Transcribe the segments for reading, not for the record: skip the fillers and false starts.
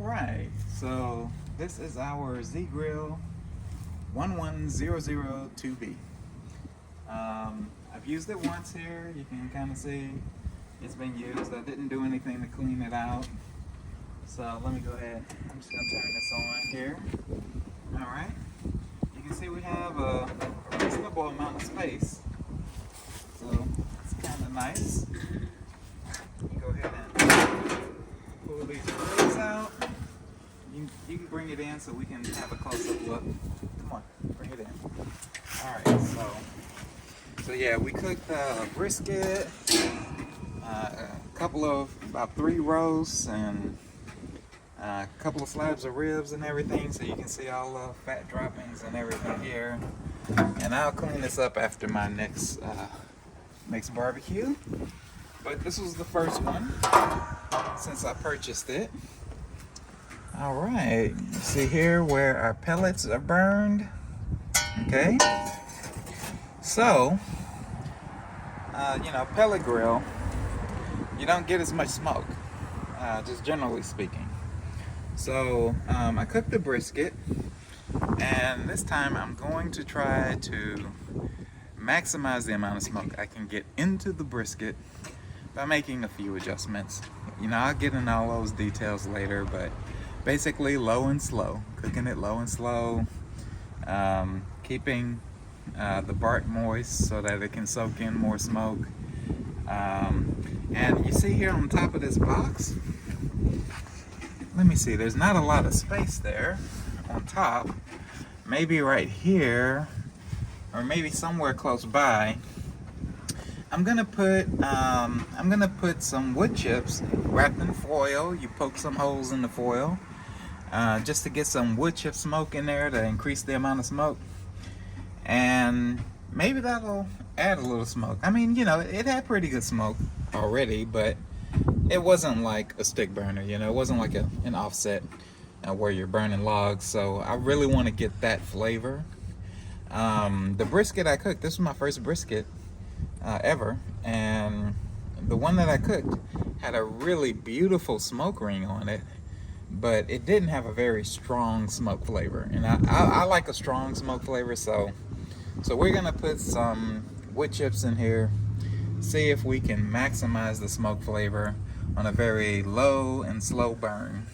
Alright, so this is our Z Grill 11002B. I've used it once here. You can kind of see it's been used. I didn't do anything to clean it out. So let me go ahead. I'm just going to turn this on here. Alright, you can see we have a reasonable amount of space. So it's kind of nice. Go ahead and pull these rails out. You can bring it in so we can have a close-up look. Come on, bring it in. Alright, so yeah, we cooked brisket, a couple of, about 3 roasts, and a couple of slabs of ribs and everything, so you can see all the fat droppings and everything here. And I'll clean this up after my next barbecue. But this was the first one since I purchased it. Alright, you see here where our pellets are burned. Okay. So, pellet grill, you don't get as much smoke, just generally speaking. So, I cooked the brisket, and this time I'm going to try to maximize the amount of smoke I can get into the brisket by making a few adjustments. I'll get in all those details later, but basically low and slow, cooking it low and slow, keeping the bark moist so that it can soak in more smoke. And you see here on top of this box, let me see, there's not a lot of space there on top. Maybe right here, or maybe somewhere close by. I'm gonna put some wood chips wrapped in foil. You poke some holes in the foil just to get some wood chip smoke in there to increase the amount of smoke, and maybe that'll add a little smoke. I mean, it had pretty good smoke already, but it wasn't like a stick burner. It wasn't like an offset where you're burning logs. So I really want to get that flavor. The brisket I cooked, this was my first brisket ever, and the one that I cooked had a really beautiful smoke ring on it, but it didn't have a very strong smoke flavor, and I like a strong smoke flavor. So we're gonna put some wood chips in here, see if we can maximize the smoke flavor on a very low and slow burn.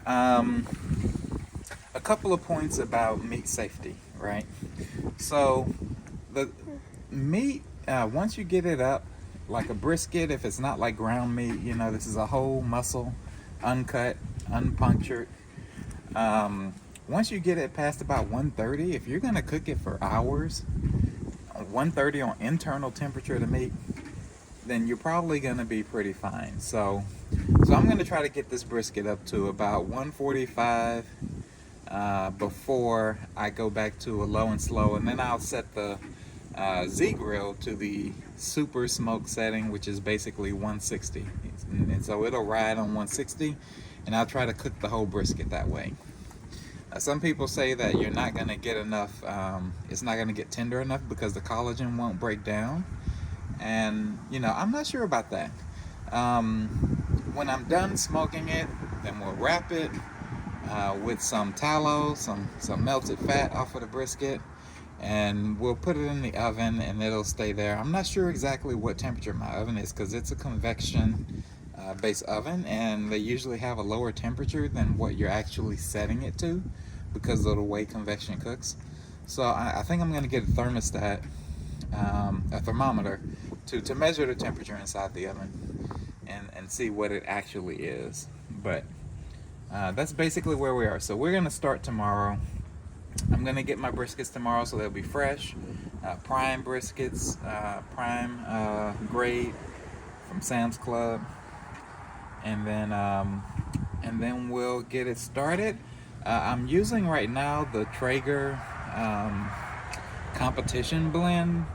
A couple of points about meat safety, right? So the meat, once you get it up, like a brisket, if it's not like ground meat, this is a whole muscle, uncut, unpunctured. Once you get it past about 130, if you're gonna cook it for hours, 130 on internal temperature of the meat, then you're probably gonna be pretty fine. So I'm gonna try to get this brisket up to about 145 before I go back to a low and slow, and then I'll set the Z Grill to the super smoke setting, which is basically 160, and so it'll ride on 160, and I'll try to cook the whole brisket that way. Some people say that you're not going to get enough, it's not going to get tender enough because the collagen won't break down, and I'm not sure about that. When I'm done smoking it, then we'll wrap it with some tallow, some melted fat off of the brisket, and we'll put it in the oven and it'll stay there. I'm not sure exactly what temperature my oven is because it's a convection based oven, and they usually have a lower temperature than what you're actually setting it to because of the way convection cooks. So I think I'm going to get a thermostat, a thermometer, to measure the temperature inside the oven and see what it actually is. But that's basically where we are. So we're going to start tomorrow. I'm going to get my briskets tomorrow so they'll be fresh, prime briskets, prime grade from Sam's Club, and then we'll get it started. I'm using right now the Traeger competition blend,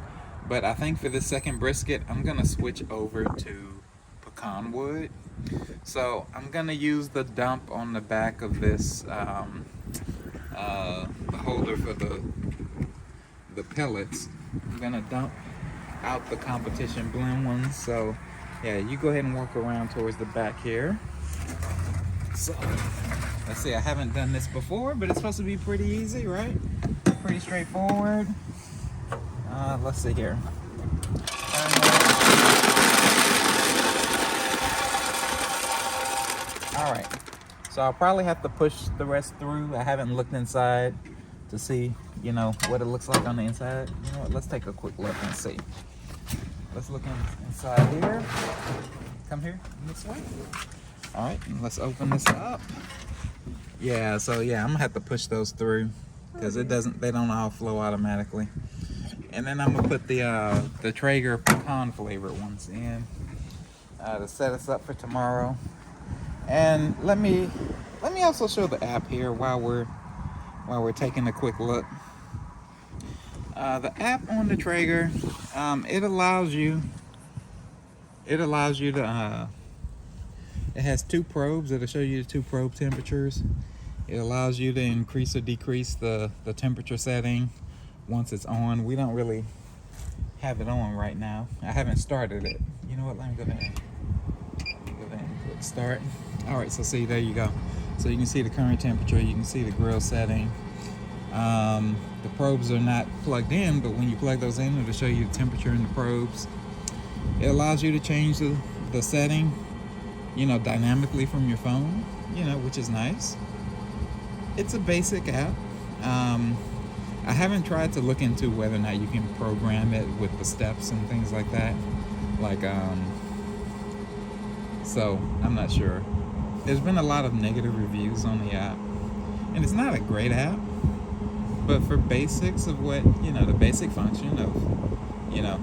but I think for the second brisket I'm going to switch over to pecan wood. So I'm going to use the dump on the back of this the holder for the pellets. I'm gonna dump out the competition blend ones. So yeah, you go ahead and walk around towards the back here. So let's see, I haven't done this before, but it's supposed to be pretty easy, right? Pretty straightforward. Let's see here. All right, so I'll probably have to push the rest through. I haven't looked inside to see, you know, what it looks like on the inside. You know what, let's take a quick look and see. Let's look inside here. Come here, this way. All right, and let's open this up. Yeah, so yeah, I'm gonna have to push those through because they don't all flow automatically. And then I'm gonna put the Traeger pecan flavored ones in to set us up for tomorrow. And let me also show the app here while we're taking a quick look. The app on the Traeger, it allows you to it has two probes. It'll show you the two probe temperatures. It allows you to increase or decrease the temperature setting once it's on. We don't really have it on right now. I haven't started it. You know what, let me go ahead and click start. All right, so see, there you go. So you can see the current temperature, you can see the grill setting. The probes are not plugged in, but when you plug those in, it'll show you the temperature in the probes. It allows you to change the setting, you know, dynamically from your phone, you know, which is nice. It's a basic app. I haven't tried to look into whether or not you can program it with the steps and things like that. Like, so I'm not sure. There's been a lot of negative reviews on the app, and it's not a great app, but for basics of what, you know, the basic function of, you know,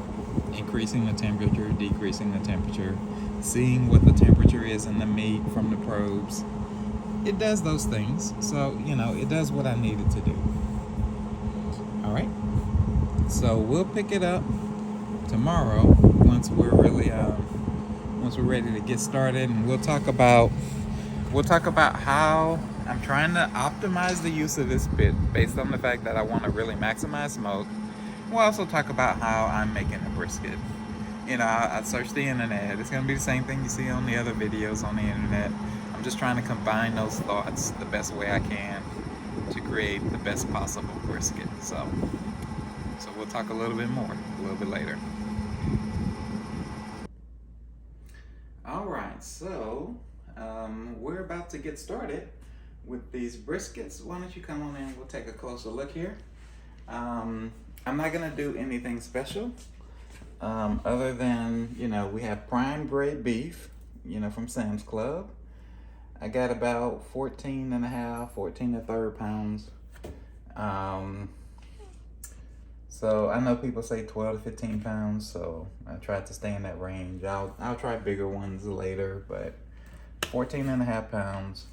increasing the temperature, decreasing the temperature, seeing what the temperature is in the meat from the probes, it does those things. So, you know, it does what I need it to do. All right, so we'll pick it up tomorrow once we're ready to get started, and we'll talk about how I'm trying to optimize the use of this bit based on the fact that I want to really maximize smoke. We'll also talk about how I'm making a brisket. You know, I searched the internet. It's going to be the same thing you see on the other videos on the internet. I'm just trying to combine those thoughts the best way I can to create the best possible brisket. So we'll talk a little bit more a little bit later. All right, so we're about to get started with these briskets. Why don't you come on in? We'll take a closer look here. I'm not gonna do anything special other than, you know, we have prime grade beef, you know, from Sam's Club. I got about 14 1/3 pounds. So I know people say 12 to 15 pounds, so I tried to stay in that range. I'll try bigger ones later, but 14 1/2 pounds,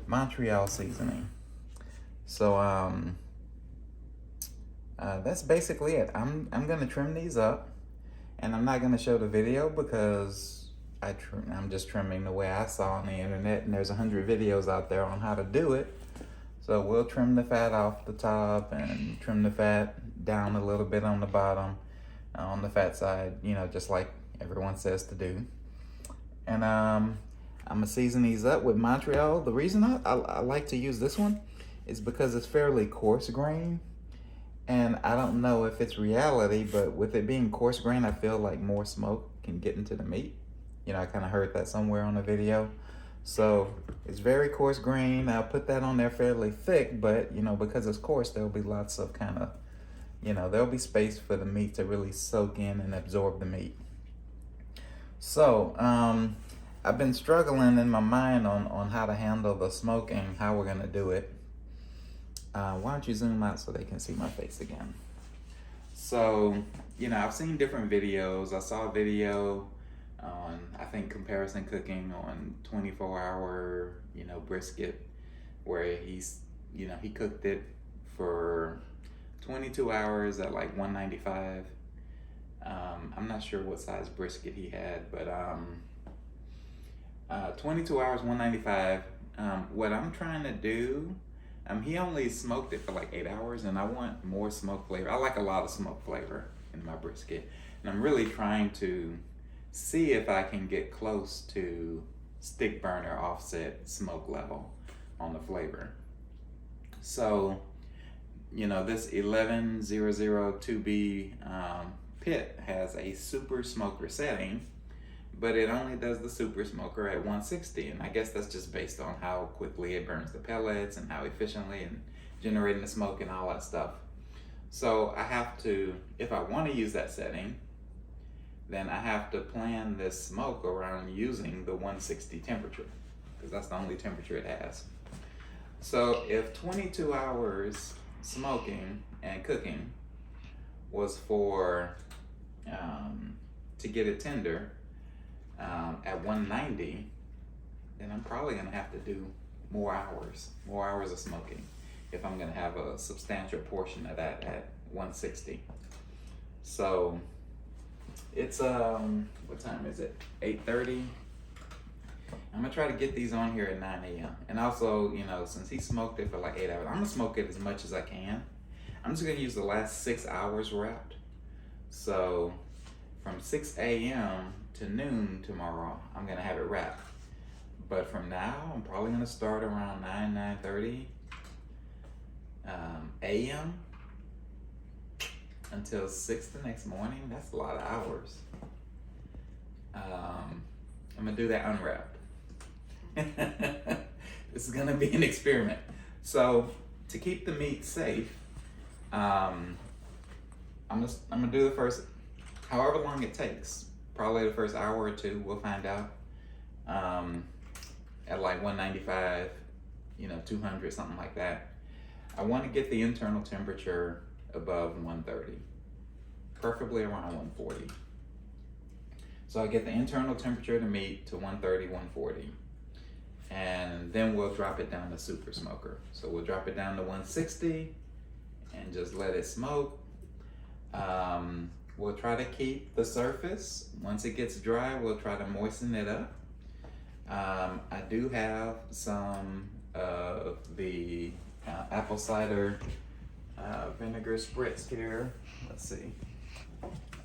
Montreal seasoning. So that's basically it. I'm gonna trim these up, and I'm not gonna show the video because I'm just trimming the way I saw on the internet, and there's 100 videos out there on how to do it. So we'll trim the fat off the top and trim the fat down a little bit on the bottom, on the fat side, you know, just like everyone says to do. And I'm gonna season these up with Montreal. The reason I like to use this one is because it's fairly coarse grain. And I don't know if it's reality, but with it being coarse grain, I feel like more smoke can get into the meat. You know, I kind of heard that somewhere on a video. So it's very coarse grain. I'll put that on there fairly thick, but, you know, because it's coarse, there'll be lots of kind of, you know, there'll be space for the meat to really soak in and absorb the meat. So I've been struggling in my mind on how to handle the smoking, how we're gonna do it. Why don't you zoom out so they can see my face again? So, you know, I've seen different videos. I saw a video on, I think, Comparison Cooking on 24-hour, you know, brisket, where he's, you know, he cooked it for 22 hours at like 195. I'm not sure what size brisket he had, but 22 hours, 195. What I'm trying to do, he only smoked it for like 8 hours, and I want more smoke flavor. I like a lot of smoke flavor in my brisket, and I'm really trying to see if I can get close to stick burner offset smoke level on the flavor. So, you know, this 11002B pit has a super smoker setting, but it only does the super smoker at 160, and I guess that's just based on how quickly it burns the pellets and how efficiently and generating the smoke and all that stuff. So I have to, if I want to use that setting, then I have to plan this smoke around using the 160 temperature, because that's the only temperature it has. So if 22 hours smoking and cooking was for to get it tender at 190, then I'm probably gonna have to do more hours of smoking if I'm gonna have a substantial portion of that at 160. So it's what time is it? 8:30. I'm gonna try to get these on here at 9 a.m. And also, you know, since he smoked it for like 8 hours, I'm gonna smoke it as much as I can. I'm just gonna use the last 6 hours wrapped. So from 6 a.m. to noon tomorrow, I'm gonna have it wrapped. But from now, I'm probably gonna start around 9:30 a.m. until 6 the next morning. That's a lot of hours. I'm gonna do that unwrapped. This is gonna be an experiment. So to keep the meat safe, I'm gonna do the first, however long it takes. Probably the first hour or two, we'll find out. At like 195, you know, 200, something like that. I want to get the internal temperature above 130, preferably around 140. So I get the internal temperature of the meat to 130, 140. And then we'll drop it down to super smoker. So we'll drop it down to 160 and just let it smoke. We'll try to keep the surface. Once it gets dry, we'll try to moisten it up. I do have some of the apple cider vinegar spritz here. Let's see.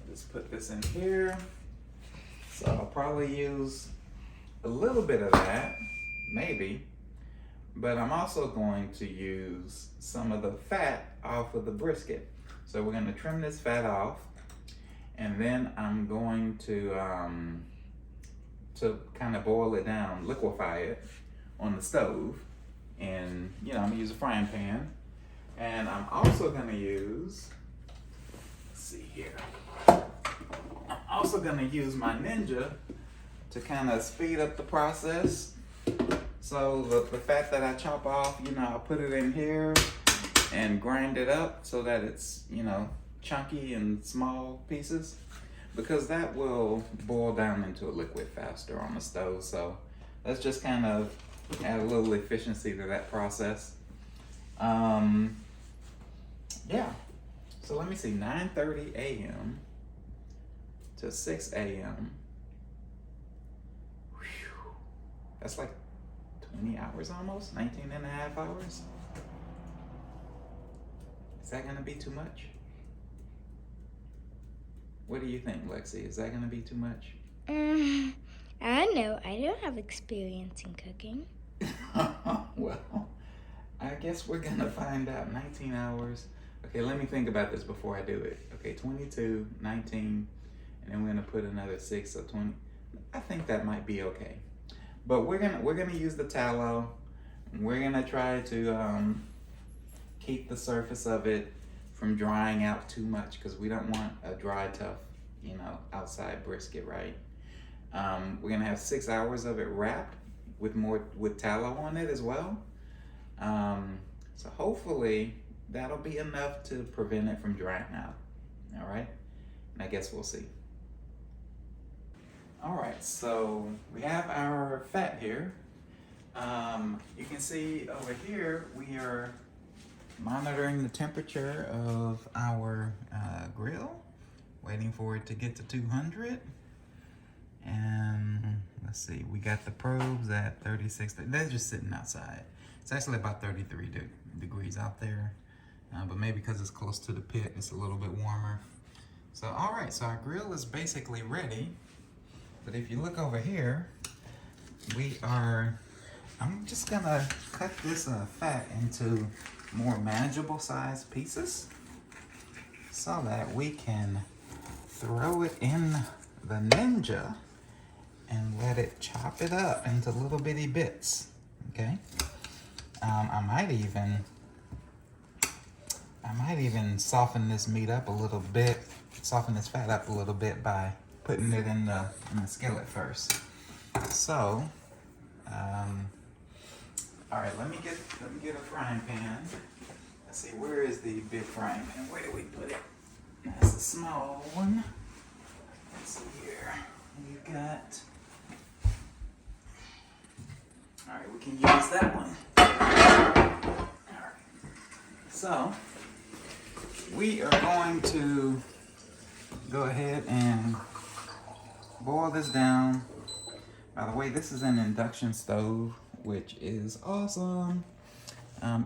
Just put this in here. So I'll probably use a little bit of that, maybe. But I'm also going to use some of the fat off of the brisket. So we're going to trim this fat off, and then I'm going to kind of boil it down, liquefy it on the stove. And, you know, I'm going to use a frying pan. And I'm also going to use, let's see here. I'm also going to use my Ninja to kind of speed up the process. So the fat that I chop off, you know, I'll put it in here and grind it up so that it's, you know, chunky and small pieces, because that will boil down into a liquid faster on the stove. So let's just kind of add a little efficiency to that process. Yeah, so let me see, 9:30 a.m. to 6 a.m. That's like 20 hours almost, 19 and a half hours. Is that gonna be too much? What do you think, Lexi? Is that gonna be too much? I don't know. I don't have experience in cooking. Well, I guess we're gonna find out. 19 hours. Okay, let me think about this before I do it. Okay, 22, 19, and then we're gonna put another 6, so 20. I think that might be okay. But we're gonna use the tallow. We're gonna try to keep the surface of it from drying out too much, because we don't want a dry, tough, you know, outside brisket, right? We're gonna have 6 hours of it wrapped with tallow on it as well. So hopefully that'll be enough to prevent it from drying out. All right, and I guess we'll see. All right, so we have our fat here. You can see over here we are monitoring the temperature of our grill, waiting for it to get to 200. And let's see, we got the probes at 36. They're just sitting outside. It's actually about 33 degrees out there, but maybe because it's close to the pit, it's a little bit warmer. So, all right, so our grill is basically ready. But if you look over here, I'm just gonna cut this fat into more manageable sized pieces so that we can throw it in the Ninja and let it chop it up into little bitty bits. Okay. I might even soften this meat up a little bit, soften this fat up a little bit by putting it in the skillet first. So, all right, let me get a frying pan. Let's see, where is the big frying pan? Where do we put it? That's a small one. Let's see here. We got. All right, we can use that one. All right. So, we are going to go ahead and boil this down. By the way, this is an induction stove, which is awesome.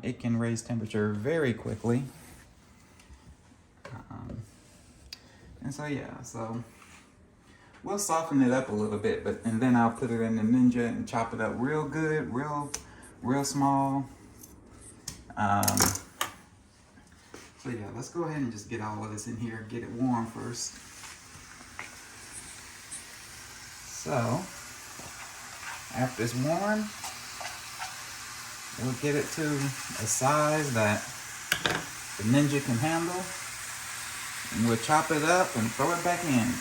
It can raise temperature very quickly. And so yeah, so we'll soften it up a little bit, and then I'll put it in the Ninja and chop it up real good, real small. So yeah, let's go ahead and just get all of this in here, get it warm first. So, after it's warm, we'll get it to a size that the Ninja can handle. And we'll chop it up and throw it back in,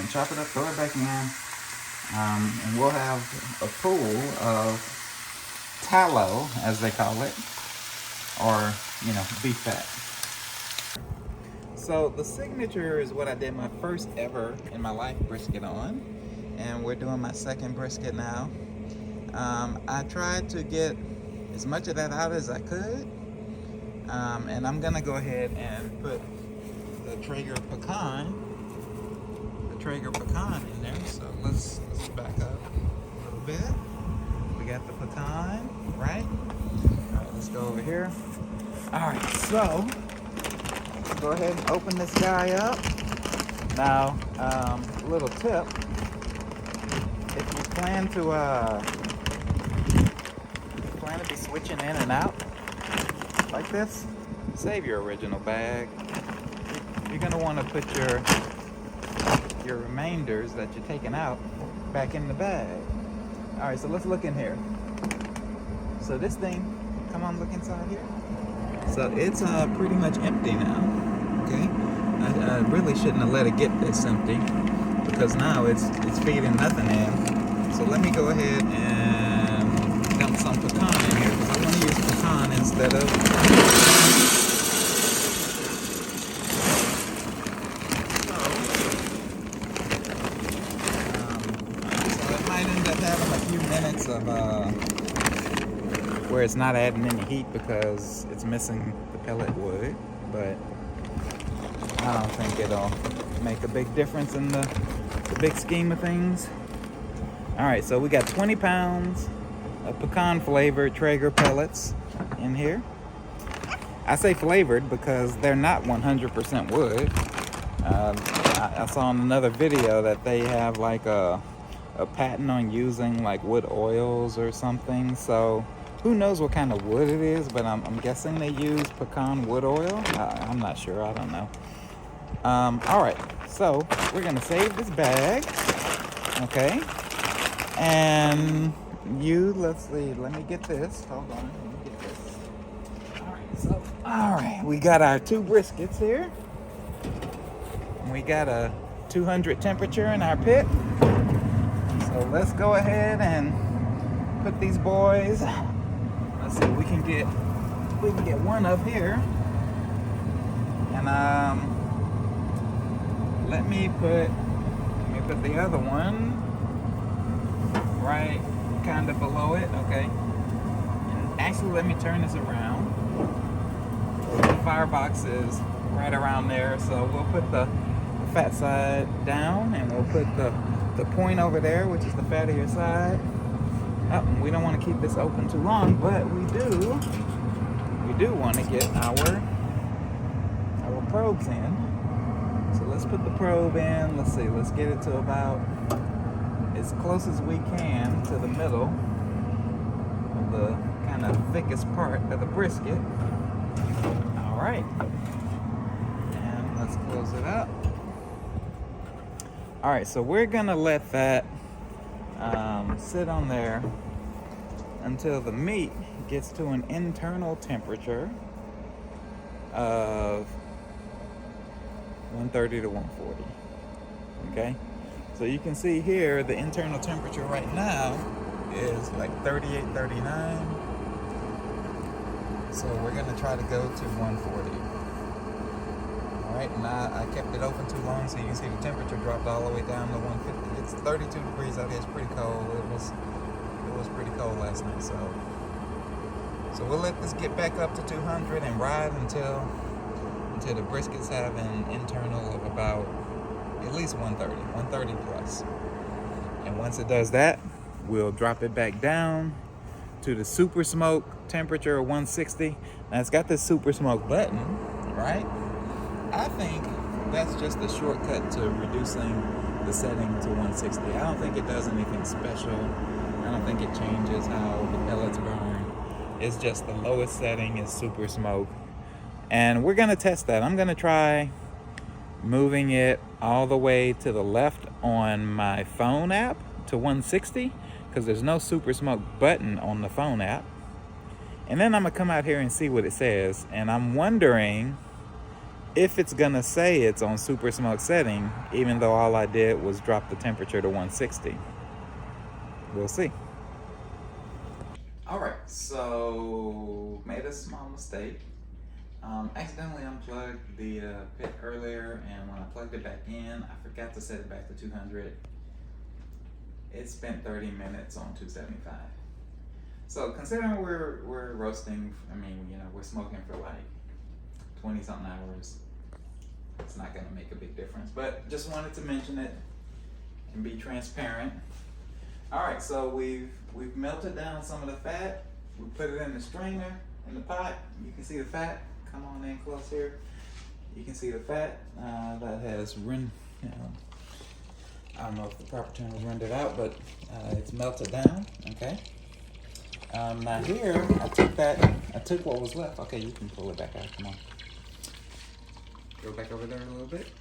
chop it up, throw it back in. And we'll have a pool of tallow, as they call it, or, beef fat. So the signature is what I did my first ever in my life brisket on, and we're doing my second brisket now. I tried to get as much of that out as I could, and I'm gonna go ahead and put the Traeger pecan in there. So let's back up a little bit. We got the pecan, right? All right, let's go over here. All right, so go ahead and open this guy up. Now, little tip: if you plan to be switching in and out like this, save your original bag. You're gonna want to put your remainders that you're taking out back in the bag. All right, so let's look in here. So this thing, come on, look inside here. So it's pretty much empty now. Okay, I really shouldn't have let it get this empty, because now it's feeding nothing in. So let me go ahead and dump some pecan in here, because I want to use pecan instead of. So it might end up having a few minutes of where it's not adding any heat because it's missing the pellet wood, but I don't think it'll make a big difference in the big scheme of things. All right, so we got 20 pounds of pecan flavored Traeger pellets in here. I say flavored because they're not 100% wood. I saw in another video that they have like a patent on using like wood oils or something. So who knows what kind of wood it is, but I'm guessing they use pecan wood oil. I'm not sure, I don't know. All right, so we're gonna save this bag, okay? And let's see, let me get this, hold on, let me get this. All right, we got our 2 briskets here. And we got a 200 temperature in our pit. So let's go ahead and put these boys, let's see, we can get one up here. And let me put the other one right kind of below it, okay? And actually, let me turn this around. The firebox is right around there, so we'll put the fat side down, and we'll put the point over there, which is the fattier side. We don't want to keep this open too long, but we do want to get our probes in. So let's put the probe in. Let's see, let's get it to about as close as we can to the middle of the kind of thickest part of the brisket. All right, and let's close it up. All right, so we're gonna let that sit on there until the meat gets to an internal temperature of 130 to 140. Okay, so you can see here the internal temperature right now is like 38, 39. So we're gonna try to go to 140. All right, now I kept it open too long, so you can see the temperature dropped all the way down to 150. It's 32 degrees out here. It's pretty cold. It was pretty cold last night, so we'll let this get back up to 200 and ride until the briskets have an internal of about at least 130 plus. And once it does that, we'll drop it back down to the super smoke temperature of 160. Now it's got this super smoke button, right? I think that's just a shortcut to reducing the setting to 160. I don't think it does anything special. I don't think it changes how the pellets burn. It's just the lowest setting is super smoke. And we're gonna test that. I'm gonna try moving it all the way to the left on my phone app to 160, because there's no super smoke button on the phone app. And then I'm gonna come out here and see what it says. And I'm wondering if it's gonna say it's on super smoke setting, even though all I did was drop the temperature to 160. We'll see. All right, so made a small mistake. Accidentally unplugged the pit earlier, and when I plugged it back in, I forgot to set it back to 200. It spent 30 minutes on 275. So considering we're roasting, I mean, you know, we're smoking for like 20 something hours, it's not gonna make a big difference, but just wanted to mention it and be transparent. All right, so we've melted down some of the fat. We put it in the strainer, in the pot. You can see the fat. Come on in close here. You can see the fat that has run, you know, I don't know if the proper term is rendered out, but it's melted down, okay? Now here, I took what was left. Okay, you can pull it back out, come on. Go back over there a little bit.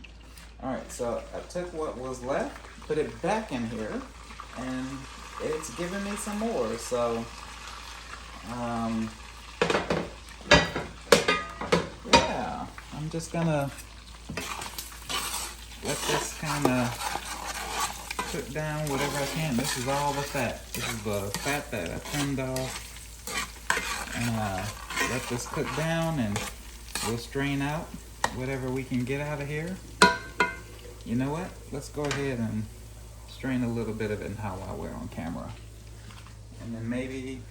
All right, so I took what was left, put it back in here, and it's giving me some more, so, yeah, I'm just gonna let this kind of cook down whatever I can. This is all the fat. This is the fat that I trimmed off. And let this cook down, and we'll strain out whatever we can get out of here. You know what? Let's go ahead and strain a little bit of it and how I wear on camera. And then maybe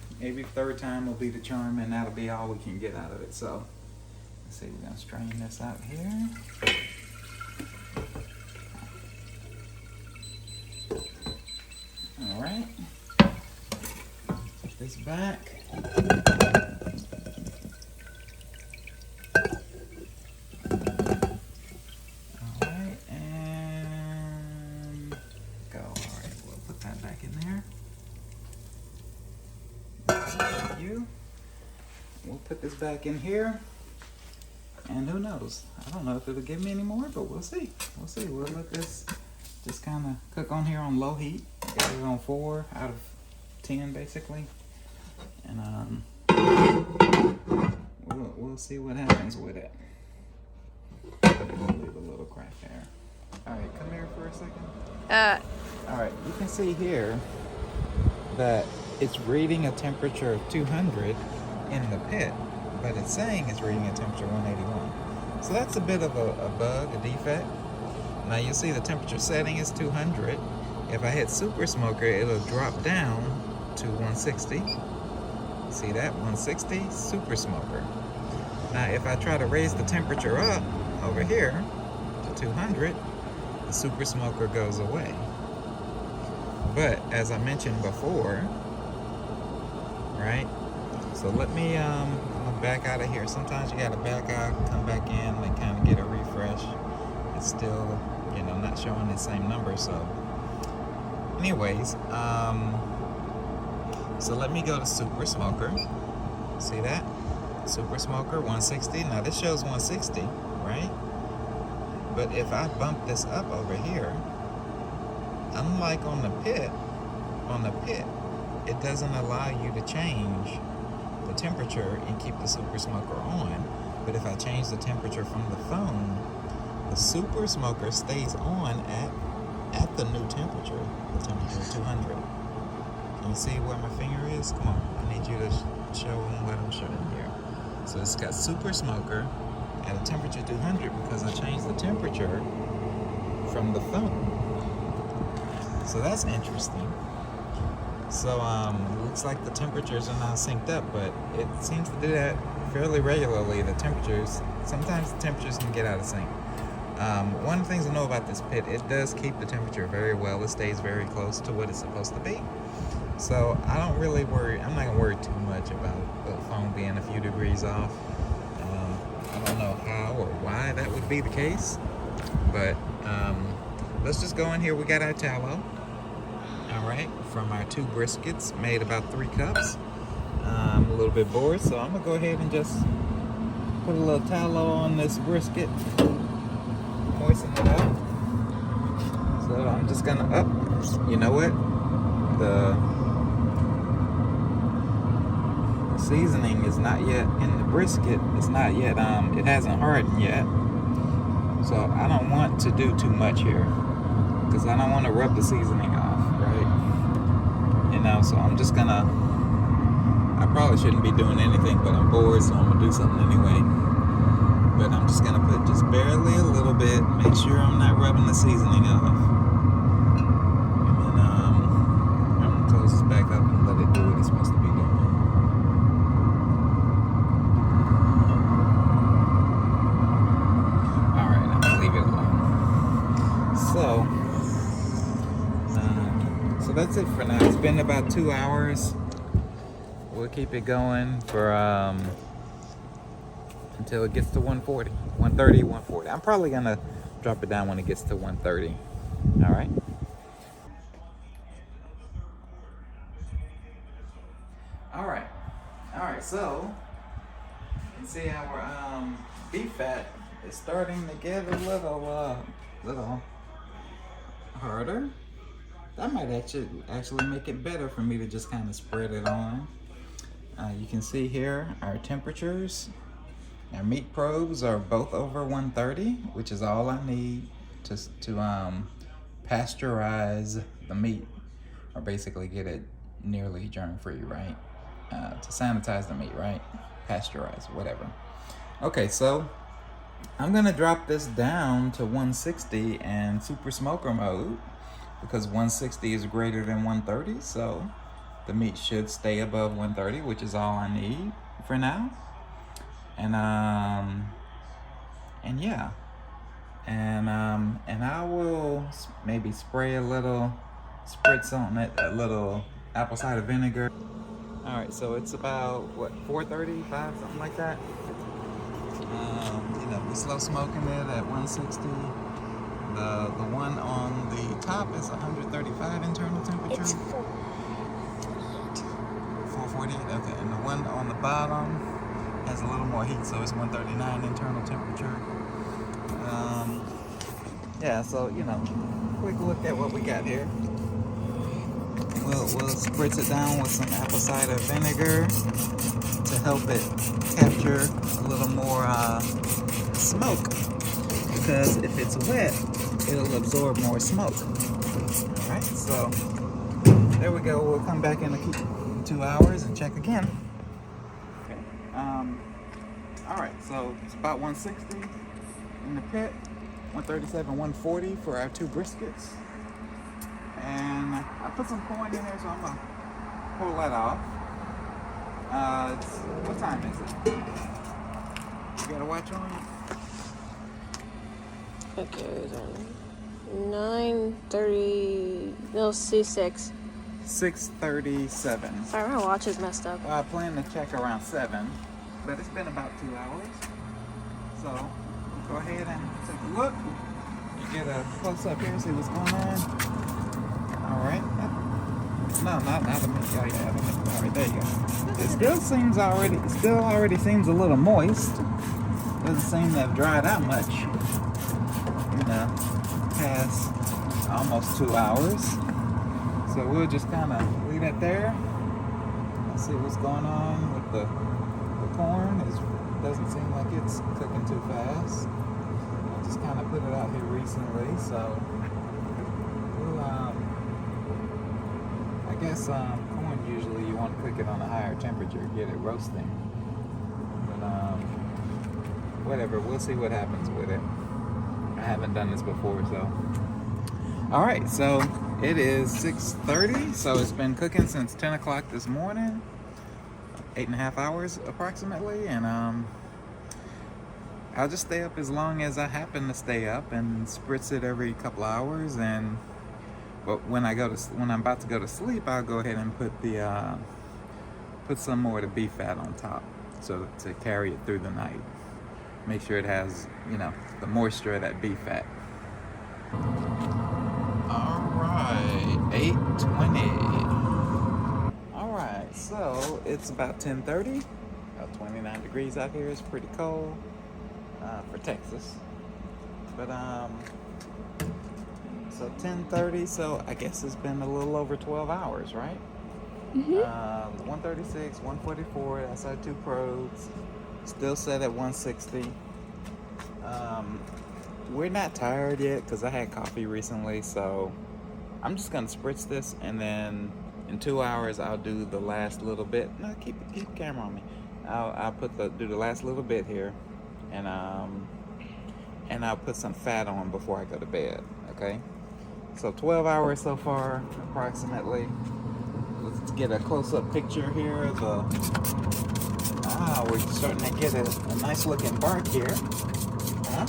third time will be the charm, and that'll be all we can get out of it. So let's see, we're gonna strain this out here. All right, put this back. All right, and go. All right, we'll put that back in there. Thank you. We'll put this back in here. And who knows? I don't know if it'll give me any more, but we'll see. We'll see. We'll let this just kind of cook on here on low heat. Got it on 4 out of 10 basically. And we'll see what happens with it. Leave a little crack there. All right, come here for a second. All right, you can see here that it's reading a temperature of 200 in the pit, but it's saying it's reading a temperature 181. So that's a bit of a bug, a defect. Now you see the temperature setting is 200. If I hit super smoker, it'll drop down to 160. See that? 160, super smoker. Now if I try to raise the temperature up over here to 200, the super smoker goes away. But as I mentioned before, right? So let me back out of here. Sometimes you gotta back out, come back in, and kind of get a refresh. It's still, you know, not showing the same number. So anyways, so let me go to Super Smoker. See that? Super Smoker 160. Now this shows 160, right? But if I bump this up over here, unlike on the pit, it doesn't allow you to change the temperature and keep the Super Smoker on. But if I change the temperature from the phone, the Super Smoker stays on at the new temperature, the temperature of 200. Can you see where my finger is? Come on, I need you to show them what I'm showing here. So it's got Super Smoker at a temperature 200 because I changed the temperature from the phone. So that's interesting. So looks like the temperatures are now synced up, but it seems to do that fairly regularly. Sometimes the temperatures can get out of sync. One of the things I know about this pit, it does keep the temperature very well. It stays very close to what it's supposed to be. So I don't really worry. I'm not gonna worry too much about the phone being a few degrees off. I don't know how or why that would be the case, but let's just go in here. We got our tallow, all right, from our 2 briskets, made about 3 cups. I'm a little bit bored, so I'm gonna go ahead and just put a little tallow on this brisket, moisten it up. So I'm just gonna you know what? The seasoning is not yet in the brisket. It's not yet, it hasn't hardened yet. So I don't want to do too much here because I don't want to rub the seasoning off, right? You know, so I'm just gonna, I probably shouldn't be doing anything, but I'm bored, so I'm gonna do something anyway. But I'm just gonna put just barely a little bit, make sure I'm not rubbing the seasoning off. And then I'm gonna close this back up and let it do what it's supposed to be doing. So that's it for now. It's been about 2 hours. We'll keep it going for until it gets to 140, 130, 140. I'm probably gonna drop it down when it gets to 130. All right. All right. So you can see our beef fat is starting to get a little harder. That might actually make it better for me to just kind of spread it on. You can see here our temperatures. Our meat probes are both over 130, which is all I need to pasteurize the meat, or basically get it nearly germ-free, right? To sanitize the meat, right? Pasteurize, whatever. Okay, so I'm gonna drop this down to 160 and Super Smoker mode, because 160 is greater than 130, so the meat should stay above 130, which is all I need for now. And yeah, and I will maybe spray a little spritz on it, a little apple cider vinegar. All right, so it's about what, 4:35, something like that. You know, we're slow smoking it at 160. The one on the top is 135 internal temperature. It's 448. Okay, and the one on the bottom has a little more heat, so it's 139 internal temperature. Yeah, so you know, quick look at what we got here. We'll spritz it down with some apple cider vinegar to help it capture a little more smoke. Because if it's wet, it'll absorb more smoke. All right, so there we go. We'll come back in 2 hours and check again. Okay. All right, so it's about 160 in the pit, 137, 140 for our 2 briskets. And I put some corn in there, so I'm gonna pull that off. What time is it? You got a watch on? Okay, 9:30. No, C6. 6:37. Sorry, my watch is messed up. Well, I plan to check around 7, but it's been about 2 hours. So we'll go ahead and take a look. Get a close up here, see what's going on. All right. No, not a minute. Oh yeah, the minute. All right, there you go. It still already seems a little moist. Doesn't seem to have dried out much. You know, past almost 2 hours. So we'll just kind of leave it there. Let's see what's going on with the corn. It doesn't seem like it's cooking too fast. I just kind of put it out here recently, so we'll, I guess corn usually you want to cook it on a higher temperature, get it roasting. But whatever, we'll see what happens with it. I haven't done this before, so. All right, so it is 6:30, so it's been cooking since 10 o'clock this morning, 8.5 hours approximately, and I'll just stay up as long as I happen to stay up and spritz it every couple hours. But when I'm about to go to sleep, I'll go ahead and put some more of the beef fat on top, so to carry it through the night. Make sure it has, the moisture of that beef fat. All right, 8:20. All right, so it's about 10:30. About 29 degrees out here. It's pretty cold for Texas. But so 10:30. So I guess it's been a little over 12 hours, right? 136, 144. That's our 2 probes. Still set at 160. We're not tired yet because I had coffee recently, so I'm just gonna spritz this, and then in 2 hours I'll do the last little bit. No, keep the camera on me. I'll do the last little bit here, and I'll put some fat on before I go to bed. Okay, so 12 hours so far, approximately. Let's get a close-up picture here of we're starting to get a nice looking bark here. Huh?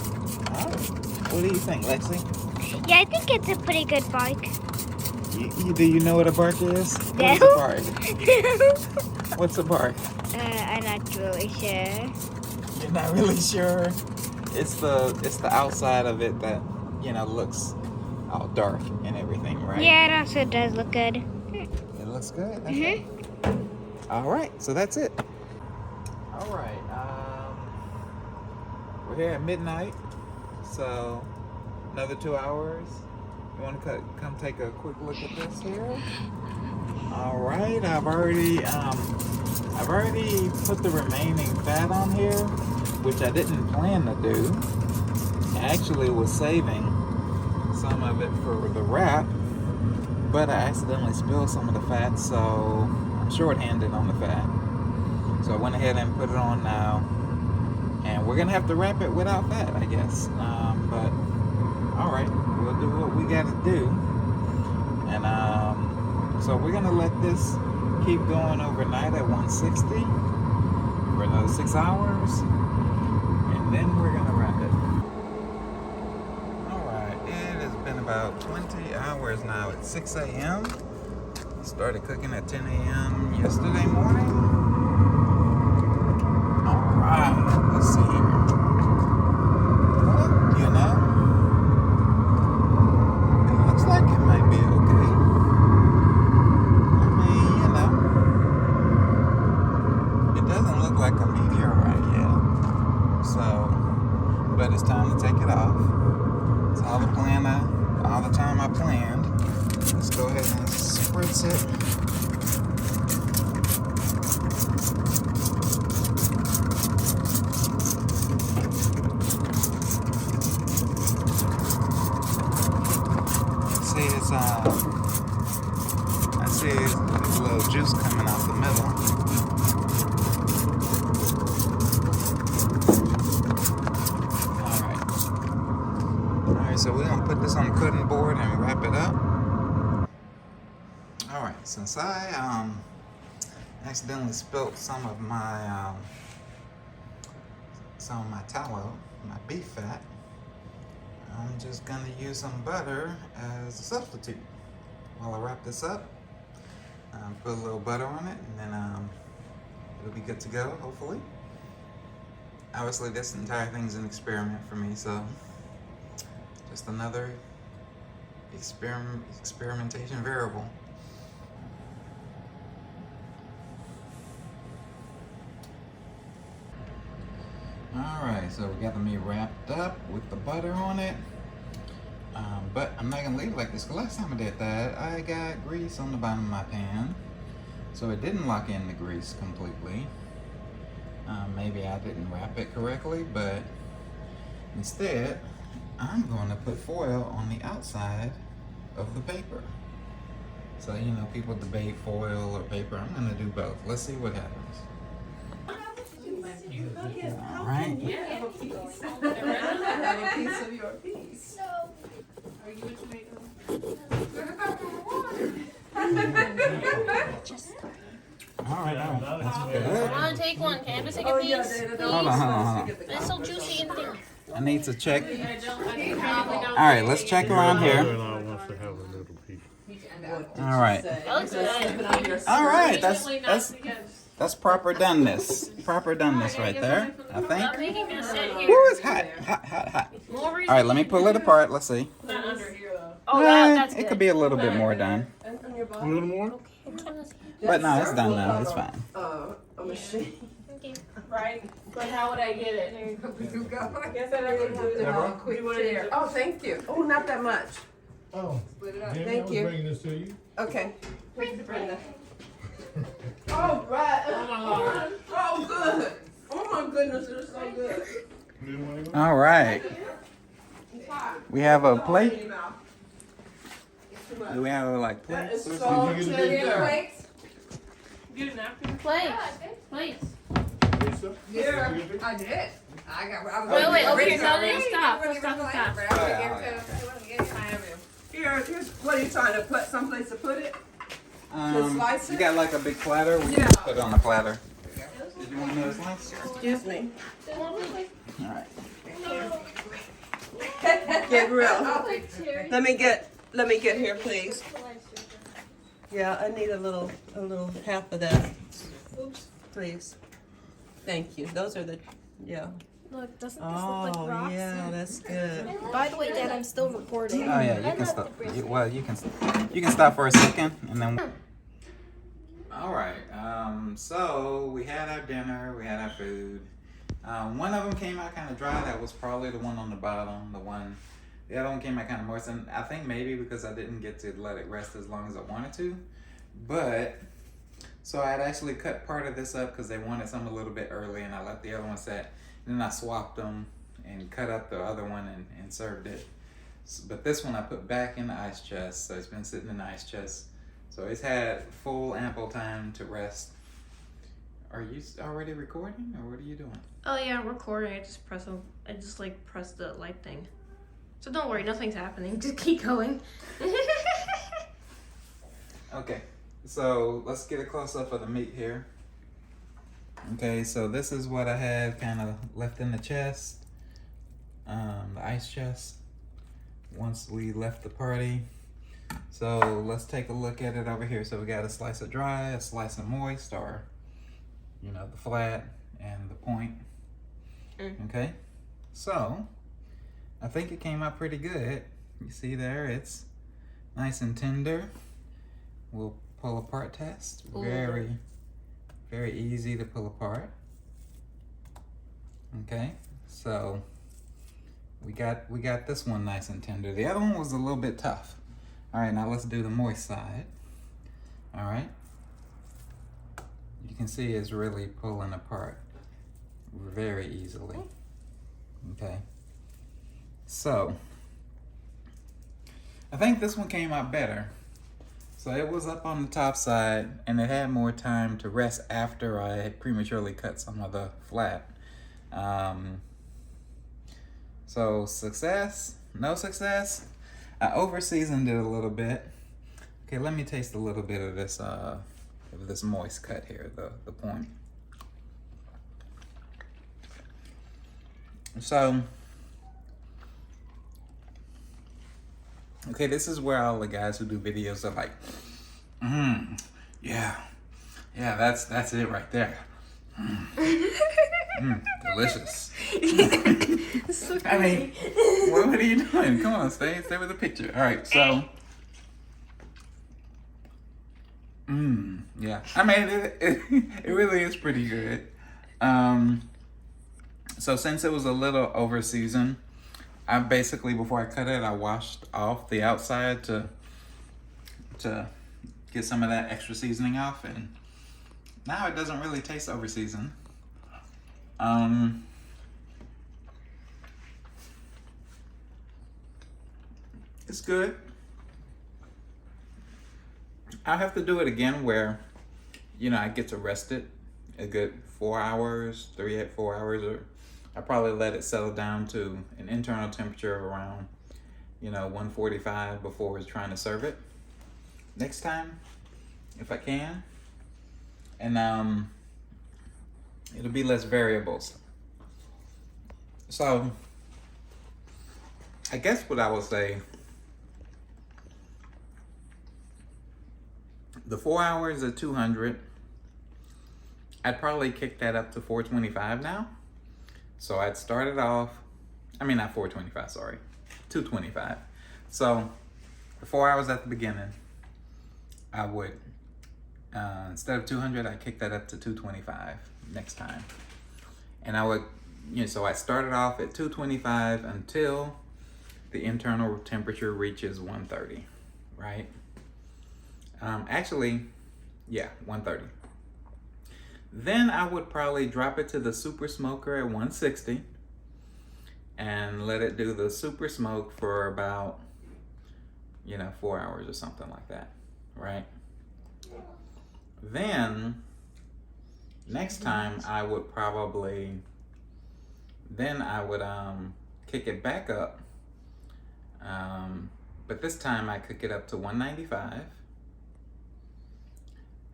What do you think, Lexi? Yeah, I think it's a pretty good bark. Do you know what a bark is? No. What's a bark? What's a bark? I'm not really sure. You're not really sure? It's the outside of it that, looks all dark and everything, right? Yeah, it also does look good. It looks good? Okay. All right, so that's it. All right, we're here at midnight, so another 2 hours. You want to come take a quick look at this here? All right, I've already put the remaining fat on here, which I didn't plan to do. I actually was saving some of it for the wrap, but I accidentally spilled some of the fat, so I'm short-handed on the fat. So I went ahead and put it on now, and we're gonna have to wrap it without fat, I guess. But all right, we'll do what we gotta do, and so we're gonna let this keep going overnight at 160 for another 6 hours, and then we're gonna wrap it. All right, it has been about 20 hours now. It's 6 a.m. Started cooking at 10 a.m. yesterday morning. Let's see here. Well, it looks like it might be okay. I mean, it doesn't look like a meteorite yet. So, but it's time to take it off. It's all the time I planned. Let's go ahead and spritz it. I see there's a little juice coming out the middle. Alright, so we're going to put this on the cutting board and wrap it up. Alright, since I accidentally spilt some of my tallow, my beef fat, I'm just gonna use some butter as a substitute. While I wrap this up, put a little butter on it, and then it'll be good to go, hopefully. Obviously, this entire thing's an experiment for me, so just another experimentation variable. Alright, so we got the meat wrapped up with the butter on it. But I'm not gonna leave it like this, because last time I did that, I got grease on the bottom of my pan. So it didn't lock in the grease completely. Maybe I didn't wrap it correctly, but instead, I'm going to put foil on the outside of the paper. So, you know, people debate foil or paper. I'm going to do both. Let's see what happens. All right. have a piece of your piece. Are you a tomato? All right, that's good. I want to take one. Can I just take a piece? Hold on. It's so juicy in there. I need to check. All right, let's check around here. All right. That looks good. All right, that's proper doneness. Proper doneness right there, I I'm think. making this sit here. Woo, it's hot. More All right, let me pull it apart. Let's see. Oh, that's good. It could be a little bit more done. A little more? But no, it's done now. It's fine. A machine. Right? But how would I get it? Guess I don't do it all quick there. Oh, thank you. Oh, not that much. Oh, Split it up. Jamie, I Thank was you. bringing this to you. Okay. Oh, right. Oh, good. Oh, my goodness, it's so good. All right. We have a plate. Do we have like That plates is or so something? tender. Get a napkin? Plates. Yeah, I did. I was Wait, over here. ready No, to- stop. ready Stop. to- Here's, what are you trying to put someplace to put it? slice You it? got like a big platter? We Yeah. can put it on the platter. Did you want another slice? Excuse me. All right. Gabriel, let me get here, please. Yeah, I need a little half of that. Oops, please. Thank you. Those are the, yeah. Look, doesn't this Oh, look like rocks? yeah, that's good. By the way, Dad, I'm still recording. Oh yeah, you can stop. You can stop for a second and then. All right. So we had our dinner. We had our food. One of them came out kind of dry. That was probably the one on the bottom. The other one came out kind of moist, and I think maybe because I didn't get to let it rest as long as I wanted to. But so I had actually cut part of this up because they wanted some a little bit early, and I let the other one set. And then I swapped them and cut up the other one and served it. But this one I put back in the ice chest, so it's been sitting in the ice chest. So it's had full ample time to rest. Are you already recording, or what are you doing? Oh yeah, I'm recording. I just press the light thing. So don't worry, nothing's happening. Just keep going. Okay, so let's get a close up of the meat here. Okay, so this is what I had kind of left in the chest, the ice chest, once we left the party. So let's take a look at it over here. So we got a slice of dry, a slice of moist, or, you know, the flat and the point. Okay, so I think it came out pretty good. You see there, it's nice and tender. We'll pull apart test. Very easy to pull apart. Okay, so we got this one nice and tender. The other one was a little bit tough. All right, now let's do the moist side. All right, you can see it's really pulling apart very easily. Okay, so I think this one came out better. So it was up on the top side, and it had more time to rest after I had prematurely cut some of the flat. So success, no success. I over seasoned it a little bit. Okay, let me taste a little bit of this moist cut here, the point. So, okay, this is where all the guys who do videos are like, yeah, that's it right there. Delicious. So I mean, what are you doing? Come on, stay with the picture. All right, so. Yeah. I mean, it really is pretty good. So since it was a little over seasoned, I basically, before I cut it, I washed off the outside to get some of that extra seasoning off, and now it doesn't really taste over seasoned. It's good. I'll have to do it again where, I get to rest it a good 4 hours, 4 hours, or I probably let it settle down to an internal temperature of around, 145 before it's trying to serve it. Next time, if I can. And it'll be less variables. So, I guess what I would say, the 4 hours at 200, I'd probably kick that up to 425 now. So I'd start it off, not 425, sorry, 225. So the 4 hours at the beginning, I would, instead of 200, I'd kick that up to 225 next time. And I would, so I started off at 225 until the internal temperature reaches 130, right? 130. Then I would probably drop it to the super smoker at 160 and let it do the super smoke for about, 4 hours or something like that, right? Then next time I would kick it back up, but this time I cook it up to 195.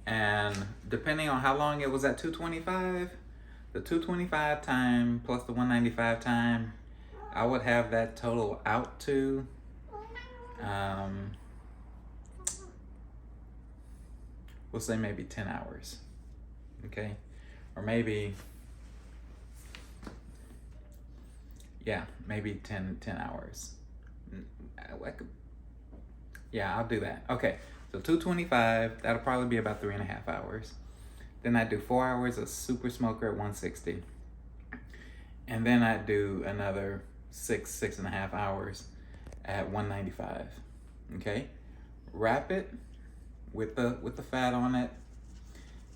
And depending on how long it was at 225, the 225 time plus the 195 time, I would have that total out to we'll say maybe 10 hours. Okay? Or maybe 10 hours. I'll do that. Okay. So 225, that'll probably be about 3.5 hours. Then I do 4 hours of super smoker at 160. And then I do another 6.5 hours at 195. Okay? Wrap it with the fat on it.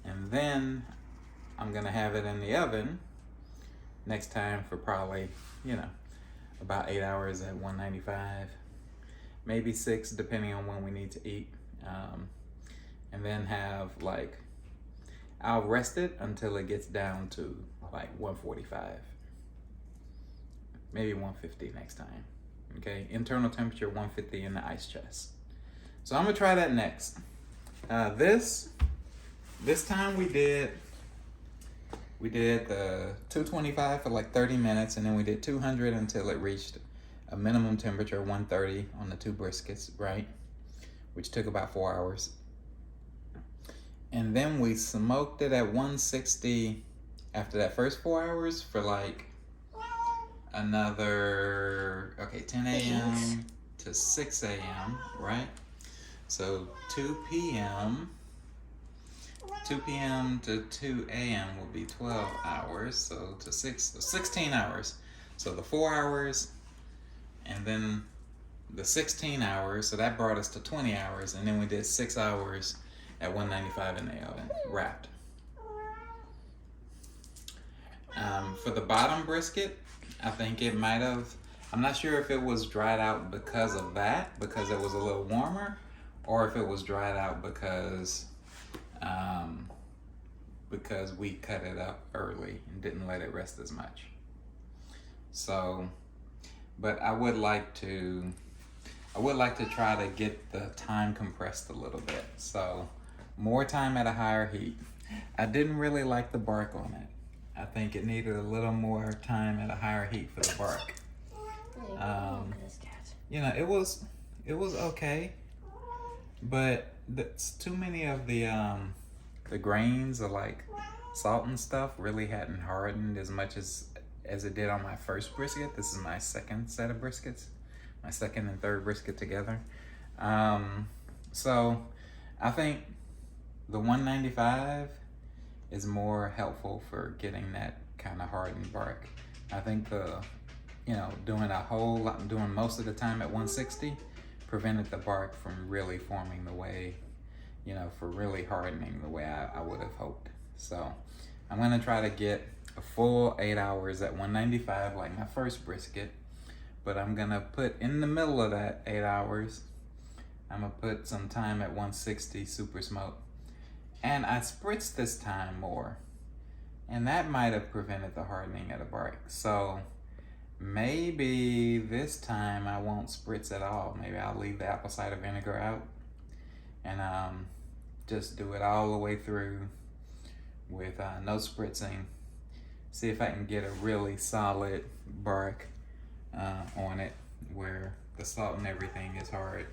And then I'm gonna have it in the oven next time for probably, about 8 hours at 195. Maybe 6 depending on when we need to eat. And then I'll rest it until it gets down to 145, maybe 150 next time. Okay, internal temperature 150 in the ice chest. So I'm gonna try that next. This time we did the 225 for 30 minutes, and then we did 200 until it reached a minimum temperature of 130 on the 2 briskets, right? Which took about 4 hours. And then we smoked it at 160 after that first 4 hours for another, 10 a.m. to 6 a.m., right? So 2 p.m. to 2 a.m. will be 12 hours. So 16 hours. So the 4 hours and then the 16 hours, so that brought us to 20 hours, and then we did 6 hours at 195 in the oven, wrapped. For the bottom brisket, I think it might have, I'm not sure if it was dried out because of that, because it was a little warmer, or if it was dried out because we cut it up early and didn't let it rest as much. So, but I would like to try to get the time compressed a little bit. So more time at a higher heat. I didn't really like the bark on it. I think it needed a little more time at a higher heat for the bark. It was okay, but too many of the grains of salt and stuff really hadn't hardened as much as as it did on my first brisket. This is my second set of briskets, my second and third brisket together. So I think the 195 is more helpful for getting that kind of hardened bark. I think doing most of the time at 160 prevented the bark from really forming the way, for really hardening the way I would have hoped. So I'm gonna try to get a full 8 hours at 195 like my first brisket, but I'm gonna put in the middle of that 8 hours, I'm gonna put some time at 160 super smoke. And I spritzed this time more, and that might have prevented the hardening of the bark. So maybe this time I won't spritz at all. Maybe I'll leave the apple cider vinegar out and just do it all the way through with no spritzing. See if I can get a really solid bark on it where the salt and everything is hard.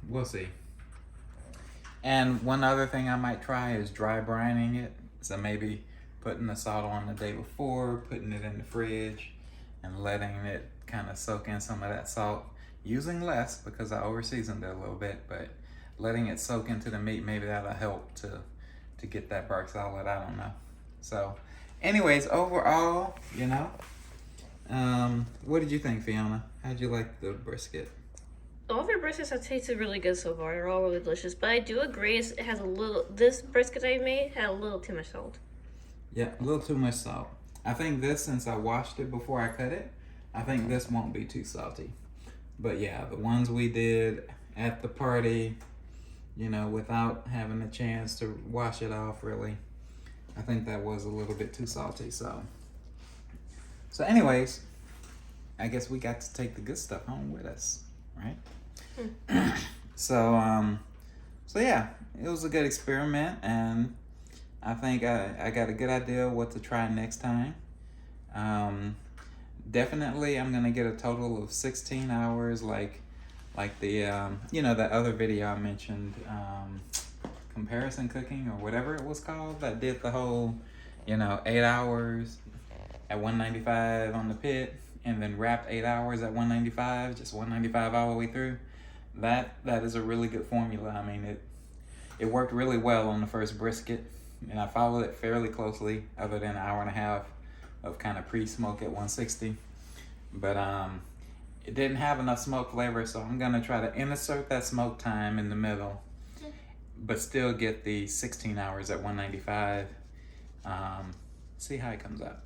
We'll see. And one other thing I might try is dry brining it. So maybe putting the salt on the day before, putting it in the fridge, and letting it kind of soak in some of that salt. Using less because I over-seasoned it a little bit, but letting it soak into the meat, maybe that'll help to get that bark solid. I don't know. So anyways, overall, what did you think, Fiona? How'd you like the brisket? All of your briskets have tasted really good so far. They're all really delicious. But I do agree it has this brisket I made had a little too much salt. Yeah, a little too much salt. I think this, since I washed it before I cut it, I think this won't be too salty. But yeah, the ones we did at the party, without having a chance to wash it off really, I think that was a little bit too salty. So anyways, I guess we got to take the good stuff home with us, right? So yeah, it was a good experiment, and I think I got a good idea of what to try next time. Definitely I'm gonna get a total of 16 hours like the that other video I mentioned, comparison cooking or whatever it was called, that did the whole 8 hours at 195 on the pit and then wrapped 8 hours at 195, just 195 all the way through. That is a really good formula. I mean, it worked really well on the first brisket, and I followed it fairly closely, other than an hour and a half of kind of pre-smoke at 160. But it didn't have enough smoke flavor, so I'm gonna try to insert that smoke time in the middle, but still get the 16 hours at 195. See how it comes out.